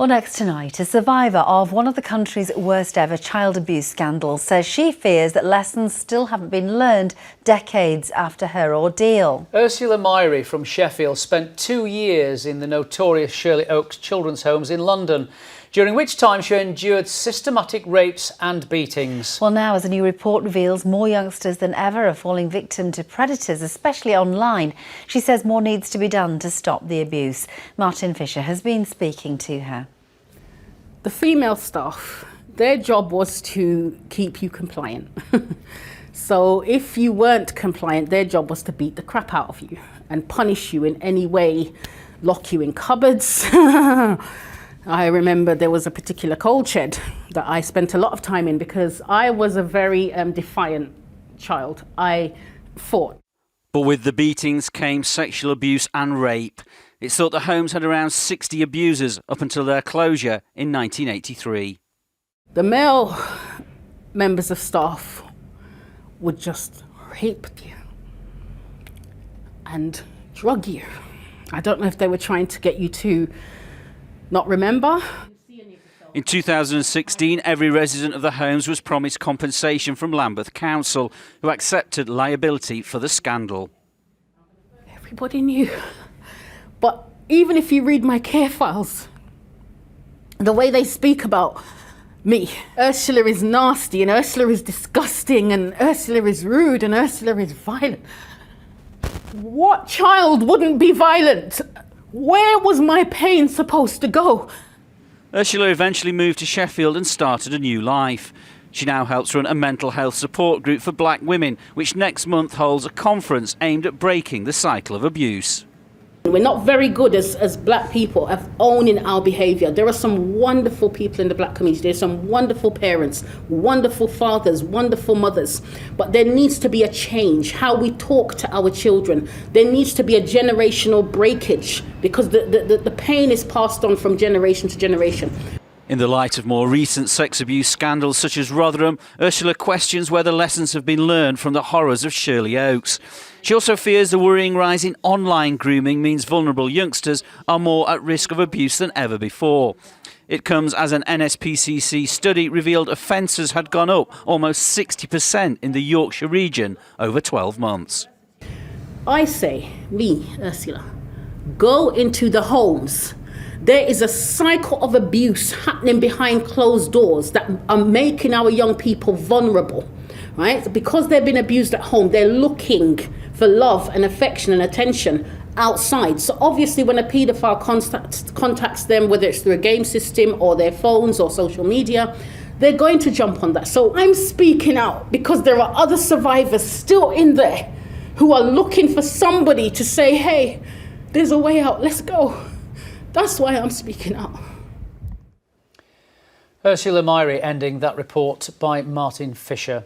Well, next tonight, a survivor of one of the country's worst ever child abuse scandals says she fears that lessons still haven't been learned decades after her ordeal. Ursula Myrie from Sheffield spent 2 years in the notorious Shirley Oaks children's homes in London, during which time she endured systematic rapes and beatings. Well, now, as a new report reveals, more youngsters than ever are falling victim to predators, especially online. She says more needs to be done to stop the abuse. Martin Fisher has been speaking to her. The female staff, their job was to keep you compliant. So if you weren't compliant, their job was to beat the crap out of you and punish you in any way, lock you in cupboards. I remember there was a particular coal shed that I spent a lot of time in because I was a very defiant child. I fought. But with the beatings came sexual abuse and rape. It's thought the homes had around 60 abusers up until their closure in 1983. The male members of staff would just rape you and drug you. I don't know if they were trying to get you to not remember. In 2016, every resident of the homes was promised compensation from Lambeth Council, who accepted liability for the scandal. Everybody knew. But even if you read my care files, the way they speak about me, Ursula is nasty and Ursula is disgusting and Ursula is rude and Ursula is violent. What child wouldn't be violent? Where was my pain supposed to go? Ursula eventually moved to Sheffield and started a new life. She now helps run a mental health support group for black women, which next month holds a conference aimed at breaking the cycle of abuse. We're not very good as black people at owning our behaviour. There are some wonderful people in the black community. There's some wonderful parents, wonderful fathers, wonderful mothers. But there needs to be a change, how we talk to our children. There needs to be a generational breakage because the pain is passed on from generation to generation. In the light of more recent sex abuse scandals such as Rotherham, Ursula questions whether lessons have been learned from the horrors of Shirley Oaks. She also fears the worrying rise in online grooming means vulnerable youngsters are more at risk of abuse than ever before. It comes as an NSPCC study revealed offences had gone up almost 60% in the Yorkshire region over 12 months. I say, me, Ursula, go into the homes. There is a cycle of abuse happening behind closed doors that are making our young people vulnerable, right? Because they've been abused at home, they're looking for love and affection and attention outside. So obviously when a paedophile contacts them, whether it's through a game system or their phones or social media, they're going to jump on that. So I'm speaking out because there are other survivors still in there who are looking for somebody to say, hey, there's a way out, let's go. That's why I'm speaking out. Ursula Myrie ending that report by Martin Fisher.